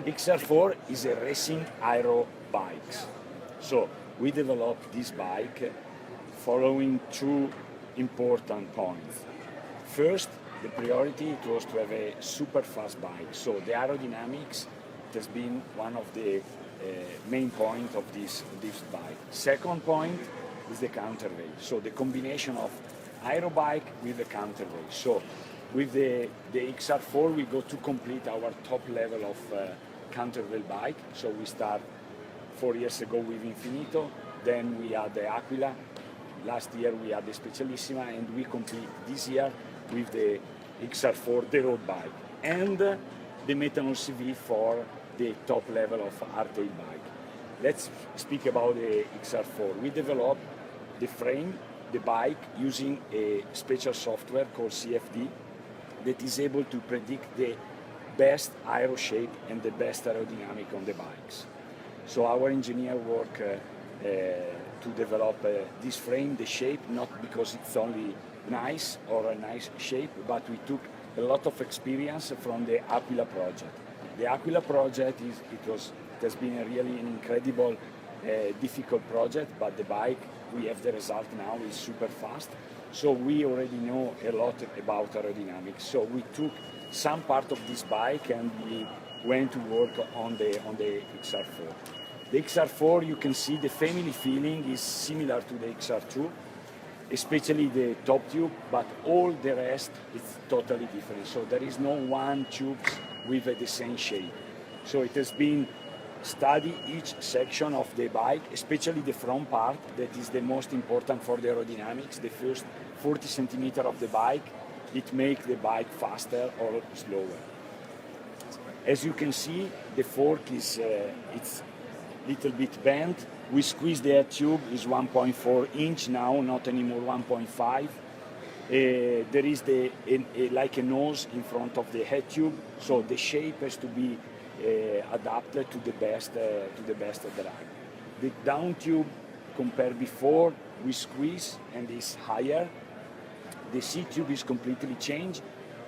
XR4 is a racing aero bike. So we developed this bike following two important points. First, the priority it was to have a super fast bike. So the aerodynamics has been one of the main points of this bike. Second point is the countervail. So the combination of aero bike with the countervail. So with the XR4 we go to complete our top level of countervail bike. So we start 4 years ago with Infinito, then we had the Aquila, last year we had the Specialissima, and we complete this year with the XR4, the road bike, and the methanol CV for the top level of hardtail bike. Let's speak about the XR4. We developed the frame, the bike, using a special software called CFD that is able to predict the best aero shape and the best aerodynamic on the bikes. So our engineer work to develop this frame, the shape, not because it's only nice or a nice shape, but we took a lot of experience from the Aquila project. The Aquila project has been really an incredible, difficult project, but the bike, we have the result now, is super fast. So we already know a lot about aerodynamics. So we took some part of this bike and we went to work on the XR4. The XR4, you can see the family feeling is similar to the XR2, especially the top tube, but all the rest is totally different. So there is no one tube with the same shape. So it has been studied each section of the bike, especially the front part, that is the most important for the aerodynamics. The first 40 centimeters of the bike, it makes the bike faster or slower. As you can see, the fork is it's little bit bent. We squeeze the head tube, is 1.4 inch now, not anymore 1.5. There is like a nose in front of the head tube, so the shape has to be adapted to the best drag. The down tube, compared before, we squeeze and is higher. The seat tube is completely changed,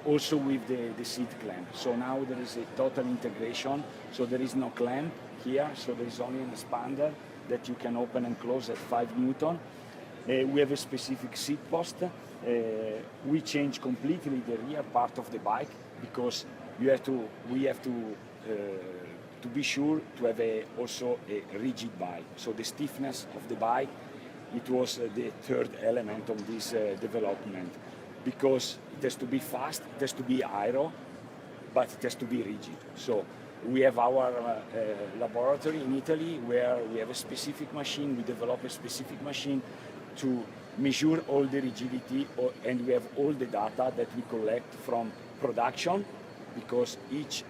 also with the seat clamp. So now there is a total integration, so there is no clamp here, so there is only an expander that you can open and close at 5 Newton. We have a specific seat post. We change completely the rear part of the bike because we have to be sure to have also a rigid bike. So the stiffness of the bike, it was the third element of this development, because it has to be fast, it has to be aero, but it has to be rigid. So we have our laboratory in Italy where we have a specific machine, we develop a specific machine to measure all the rigidity, and we have all the data that we collect from production, because each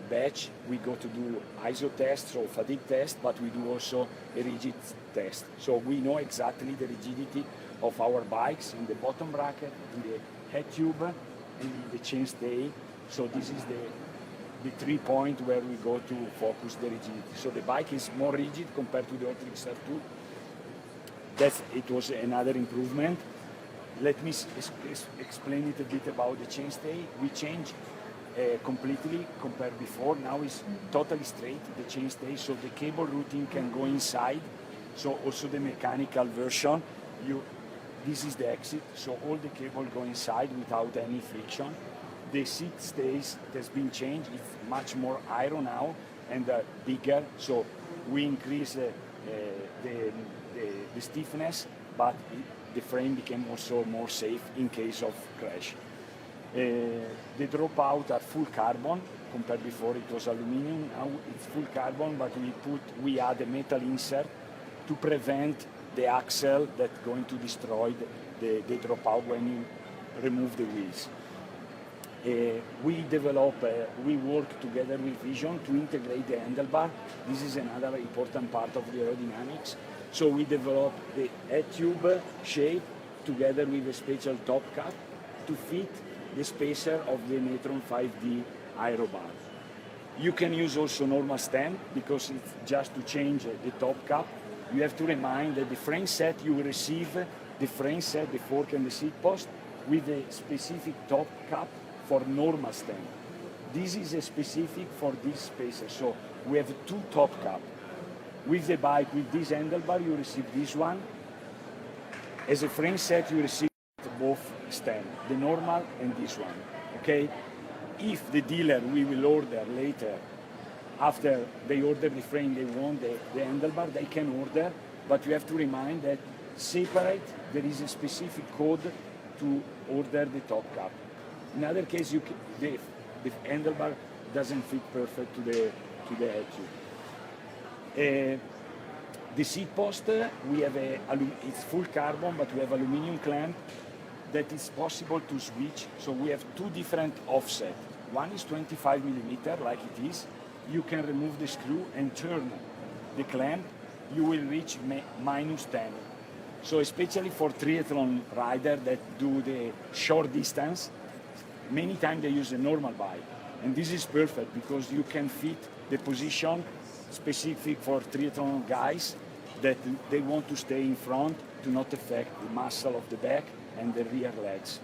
batch we go to do ISO tests or fatigue test, but we do also a rigid test. So we know exactly the rigidity of our bikes in the bottom bracket, in the head tube, and in the chainstay. So this is the 3 point where we go to focus the rigidity. So the bike is more rigid compared to the Oltre XR.2. It was another improvement. Let me explain it a bit about the chainstay. We changed completely compared before. Now it's totally straight, the chainstay, so the cable routing can go inside. So also the mechanical version, this is the exit, so all the cable go inside without any friction. The seat stays, it has been changed, it's much more aero now and bigger, so we increase the stiffness, but the frame became also more safe in case of crash. The dropout are full carbon, compared before it was aluminum, now it's full carbon, but we add a metal insert to prevent the axle that's going to destroy the dropout when you remove the wheels. We work together with Vision to integrate the handlebar. This is another important part of the aerodynamics. So we developed the head tube shape together with a special top cap to fit the spacer of the Netron 5D aero bar. You can use also normal stem because it's just to change the top cap. You have to remind that the frame set you will receive, the frame set, the fork and the seat post with a specific top cap for normal stem. this is a specific for this spacer. So we have two top cap. With the bike, with this handlebar, you receive this one. As a frame set, you receive both stand, the normal and this one, okay? If the dealer, we will order later, after they order the frame, they want the handlebar, they can order, but you have to remind that separate, there is a specific code to order the top cap. In other case, the handlebar doesn't fit perfect to the head tube. The seat post, we have it's full carbon, but we have aluminum clamp that is possible to switch. So we have two different offset. One is 25 millimeter, like it is. You can remove the screw and turn the clamp. You will reach -10. So especially for triathlon rider that do the short distance, many times they use a normal bike. And this is perfect because you can fit the position specific for triathlon guys that they want to stay in front to not affect the muscle of the back and the rear legs,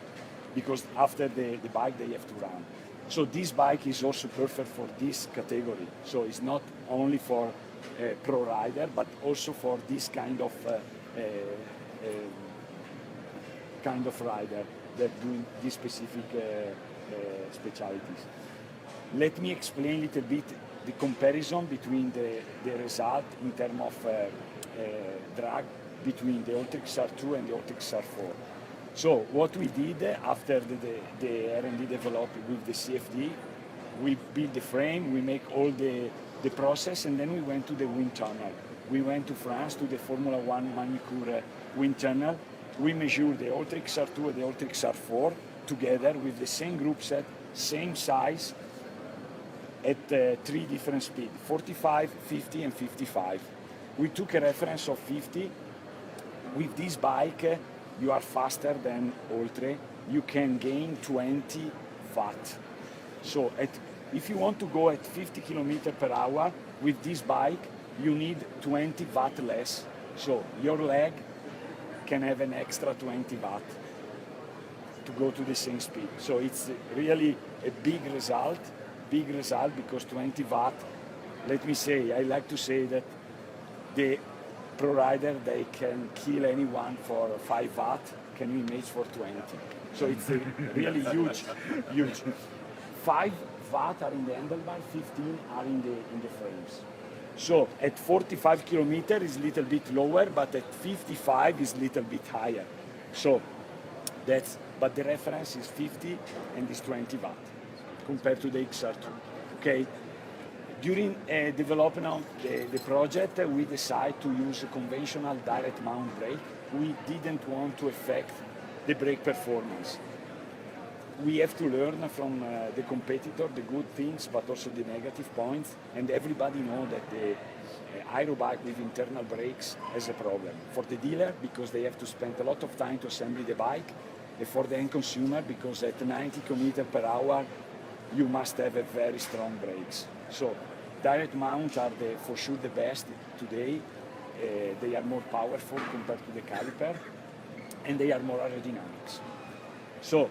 because after the bike they have to run. So this bike is also perfect for this category. So it's not only for pro rider, but also for this kind of rider that do these specific specialties. Let me explain a little bit the comparison between the result in terms of drag between the Oltre XR.2 and the Oltre XR.4. So what we did after the R&D development with the CFD, we built the frame, we make all the process, and then we went to the wind tunnel. We went to France to the Formula One Manicure wind tunnel. We measured the Oltre XR.2 and the Oltre XR.4 together with the same group set, same size, at three different speeds, 45, 50 and 55. We took a reference of 50. With this bike, you are faster than Oltre. You can gain 20 watt. So if you want to go at 50 kilometers per hour with this bike, you need 20 watt less. So your leg can have an extra 20 watt to go to the same speed. So it's really a big result because 20 watt, let me say, I like to say that the pro rider, they can kill anyone for 5 watt, can you imagine for 20? So it's a really huge. 5 watt are in the handlebar, 15 are in the frames. So at 45 kilometers is a little bit lower, but at 55 is a little bit higher. So but the reference is 50 and is 20 watt compared to the XR2, okay? During development of the project, we decided to use a conventional direct mount brake. We didn't want to affect the brake performance. We have to learn from the competitor the good things, but also the negative points, and everybody knows that the aero bike with internal brakes has a problem. For the dealer, because they have to spend a lot of time to assemble the bike, and for the end consumer, because at 90 km per hour, you must have a very strong brakes. So direct mounts are for sure the best today. They are more powerful compared to the caliper, and they are more aerodynamics. So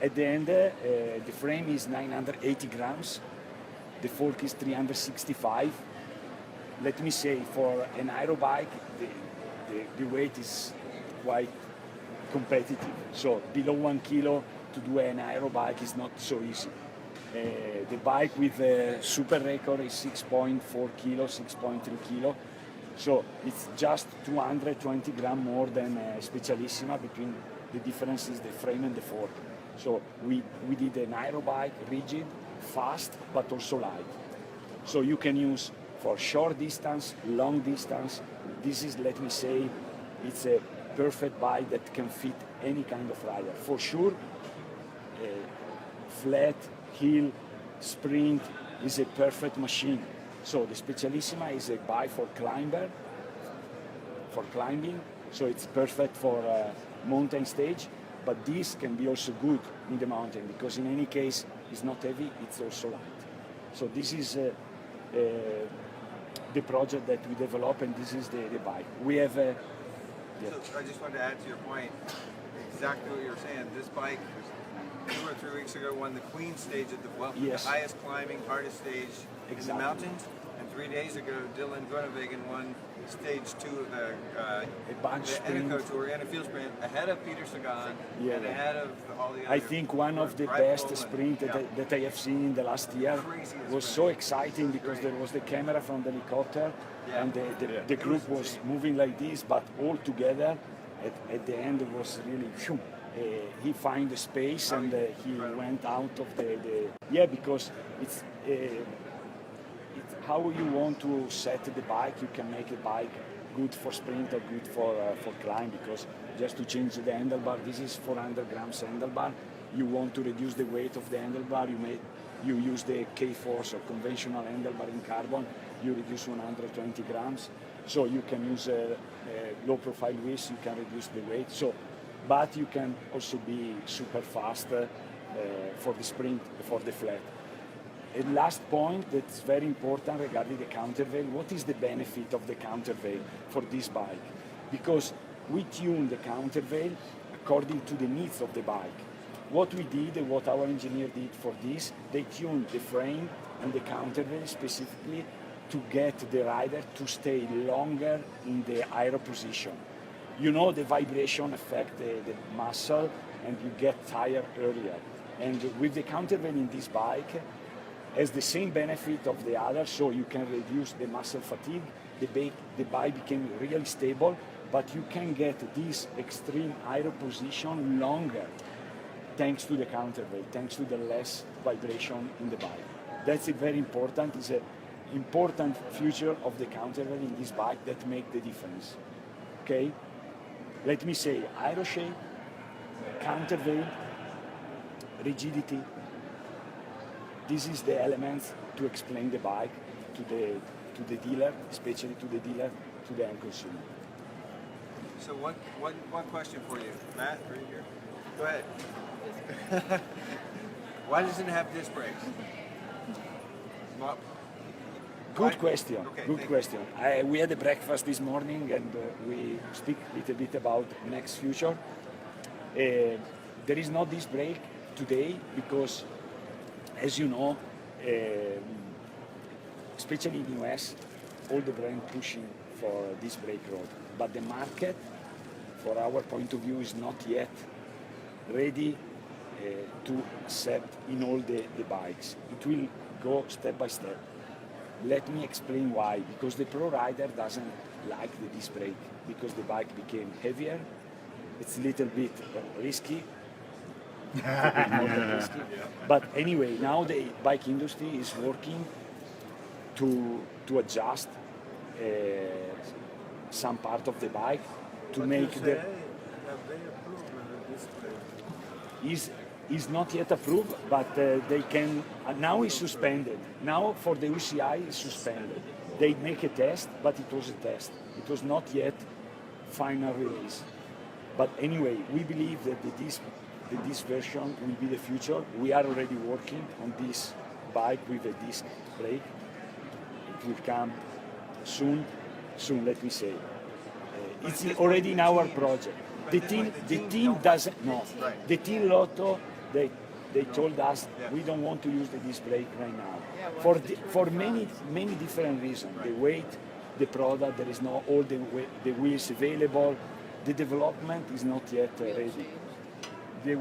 at the end, the frame is 980 grams, the fork is 365. Let me say, for an aero bike, the weight is quite competitive. So below 1 kilo to do an aero bike is not so easy. The bike with a super record is 6.4 kilo, 6.3 kilo. So it's just 220 grams more than Specialissima. Between the difference is the frame and the fork. So we did an aero bike, rigid, fast, but also light. So you can use for short distance, long distance. This is, let me say, it's a perfect bike that can fit any kind of rider. For sure, flat, hill, sprint is a perfect machine. So the Specialissima is a bike for climbing, so it's perfect for mountain stage, but this can be also good in the mountain, because in any case it's not heavy, it's also light. So this is the project that we develop, and this is the bike. We have So I just wanted to add to your point, exactly what you're saying. This bike 2 or 3 weeks ago, won the Queen stage at the Yes. highest climbing, hardest stage in the Exactly. mountains. And 3 days ago, Dylan Groenewegen won stage 2 of the bunch sprint. Eneco Tour and a field sprint ahead of Peter Sagan Yeah, and yeah. ahead of all the other. I think one of the best sprint that I have seen in the last year. Was so exciting because there was the camera from the helicopter and the group was moving like this, but all together at the end it was really phew. He found the space and he went out of the because it's how you want to set the bike. You can make a bike good for sprint or good for climb, because just to change the handlebar, this is 400 grams handlebar. You want to reduce the weight of the handlebar, you use the K-Force or conventional handlebar in carbon, you reduce 120 grams. So you can use low profile wheels, you can reduce the weight. So, but you can also be super fast for the sprint, for the flat. And last point that's very important regarding the Countervail, what is the benefit of the Countervail for this bike? Because we tune the Countervail according to the needs of the bike. What we did, what our engineer did for this, they tuned the frame and the Countervail specifically to get the rider to stay longer in the aero position. You know, the vibration affect the muscle and you get tired earlier. And with the Countervail in this bike, has the same benefit of the other, so you can reduce the muscle fatigue, the bike became really stable, but you can get this extreme aero position longer thanks to the Countervail, thanks to the less vibration in the bike. That's very important. It's an important feature of the Countervail in this bike that make the difference. Okay? Let me say, aero shape, Countervail, rigidity. This is the elements to explain the bike to the dealer, especially to the dealer, to the end consumer. So one question for you, Matt, right here. Go ahead. Why doesn't it have disc brakes? Well, good question. Okay, good question. We had a breakfast this morning and we speak a little bit about next future. There is no disc brake today because, as you know, especially in the US, all the brands pushing for this brake rod. But the market, for our point of view, is not yet ready to accept in all the bikes. It will go step by step. Let me explain why. Because the pro rider doesn't like the disc brake, because the bike became heavier. It's a little bit risky. But anyway, now the bike industry is working to adjust some part of the bike to make the is not yet approved, but they can now is suspended. Now for the UCI is suspended. They make a test, but it was a test. It was not yet final release. But anyway, we believe that this version will be the future. We are already working on this bike with a disc brake. It will come soon, let me say. It's already in our project. The team doesn't know. The team Lotto, they told us we don't want to use the disc brake right now. For many different reasons. The weight, the product, there is not all the wheels available. The development is not yet ready. The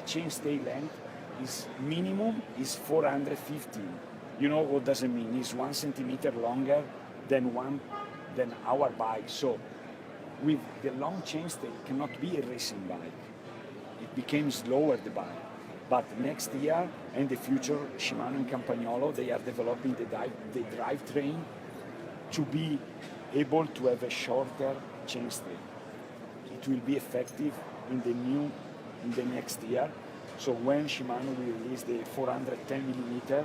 chainstay length is minimum is 415. You know what does it mean? It's 1 centimeter longer than our bike. So with the long chainstay, it cannot be a racing bike. It became slower, the bike. But next year and the future, Shimano and Campagnolo, they are developing the drivetrain to be able to have a shorter chainstay. It will be effective in the next year. So when Shimano will release the 410 millimeter,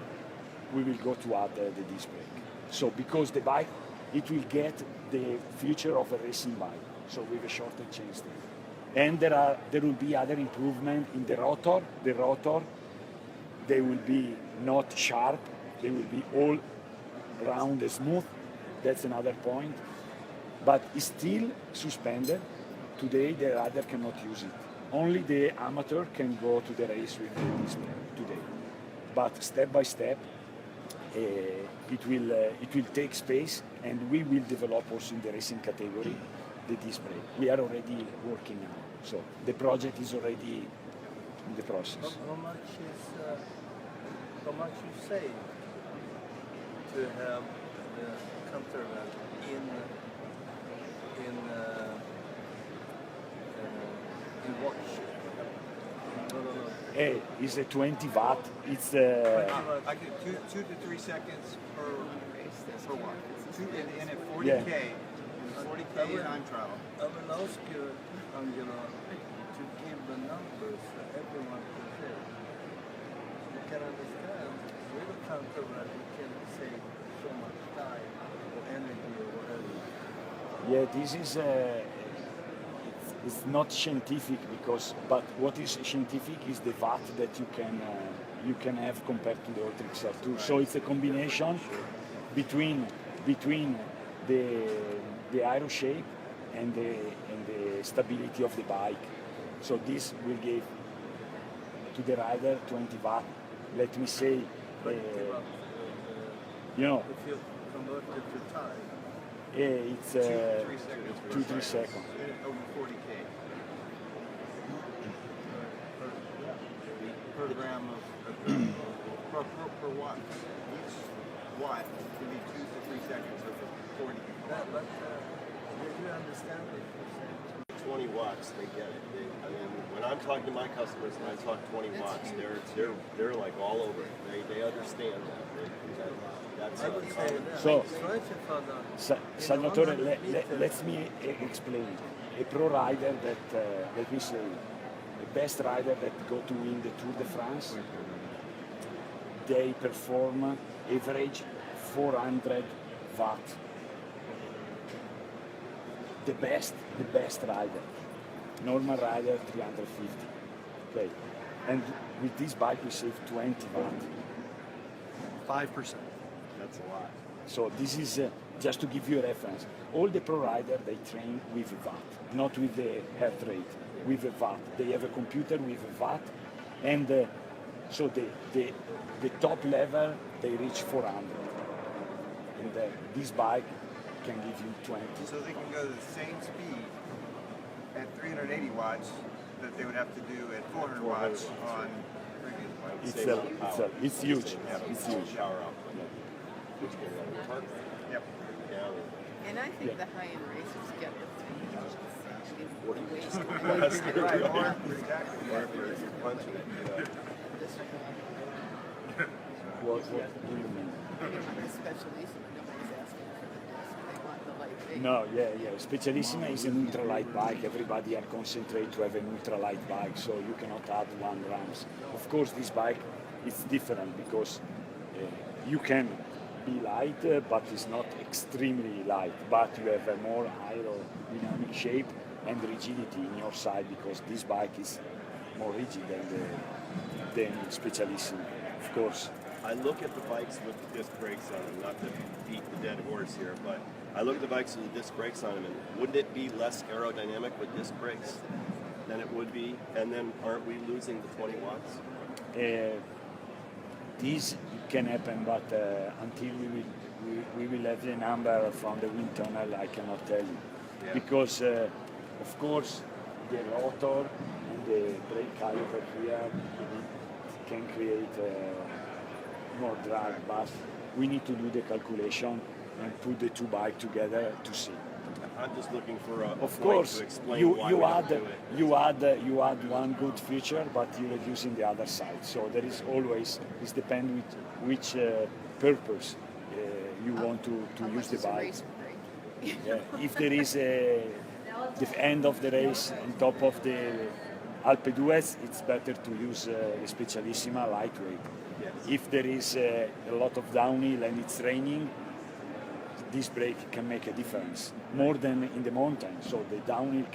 we will go to add the disc brake. So because the bike, it will get the future of a racing bike. So with a shorter chainstay. And there will be other improvement in the rotor. The rotor, they will be not sharp. They will be all round and smooth. That's another point. But it's still suspended. Today the rider cannot use it. only the amateur can go to the race with the disc brake today. But step by step, it will take space, and we will develop also in the racing category the disc brake. We are already working now, so the project is already in the process. How much you save to have the Countervail in watch? Hey, it's a 20 watt. It's I get 2 to 3 seconds per watt. And at 40K, 40K time trial. I will ask you, Angelo, to give the numbers that everyone can say. You can understand, with a Countervail you can save so much time or energy or whatever. Yeah, this is it's not scientific but what is scientific is the watt that you can have compared to the Oltre XR.2. So it's a combination between the aero shape and the stability of the bike. So this will give to the rider 20 watt. Let me say, you know, If you convert it to time, it's 2 to 3 seconds. 2-3 seconds. Over 40K. Per gram per watt. Each watt can be 2 to 3 seconds over 40. but did you understand what you said? 20 watts, they get it. I mean, when I'm talking to my customers and I talk 20 watts, they're like all over it. They understand that. That's I would say that. So- Try to find out. Salvatore, let me explain. A pro rider that, let me say, the best rider that go to win the Tour de France, they perform average 400 watt. The best rider. Normal rider 350. Okay, and with this bike we save 20 watt. 5%. a lot. So this is just to give you a reference. All the pro riders, they train with a watt, not with the heart rate, with a watt. They have a computer with a watt, and so the top level, they reach 400. And this bike can give you 20. So they can go to the same speed at 380 watts that they would have to do at 400 watts on previous bikes. It's huge. It's huge. Power output. Which can run your heart rate Yep. down. And I think the high-end racers get the 3 waste. Right, or exactly. Or if you're punching it, What do you mean? Specialissima, nobody's asking for the disc. They want the light big. No, yeah. Specialissima is an ultralight bike. Everybody are concentrated to have an ultralight bike, so you cannot add 1 grams. Of course, this bike is different because you can be light, but it's not extremely light. But you have a more aerodynamic shape and rigidity in your side because this bike is more rigid than Specialissima, of course. I look at the bikes with the disc brakes on them, not to beat the dead horse here, but I look at the bikes with the disc brakes on them, and wouldn't it be less aerodynamic with disc brakes than it would be? And then aren't we losing the 20 watts? This can happen, but until we will have the number from the wind tunnel, I cannot tell you. Yeah. Because, of course, the rotor and the brake caliper here can create more drag, but we need to do the calculation and put the two bikes together to see. I'm just looking for a Of point course, to explain you why we have to do it. you add one good feature, but you reduce in the other side. So there is always, it depends with which purpose you want to use the bike. If there is the end of the race on top of the Alpe d'Huez, it's better to use the Specialissima lightweight. Yes. If there is a lot of downhill and it's raining, this brake can make a difference more than in the mountain. So the downhill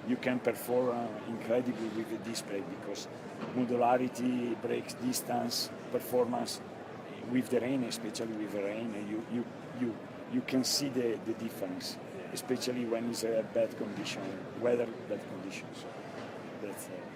you can perform incredibly with the disc brake because modularity, brake distance, performance with the rain, especially with the rain, you can see the difference, especially when it's a bad condition, weather bad conditions. that's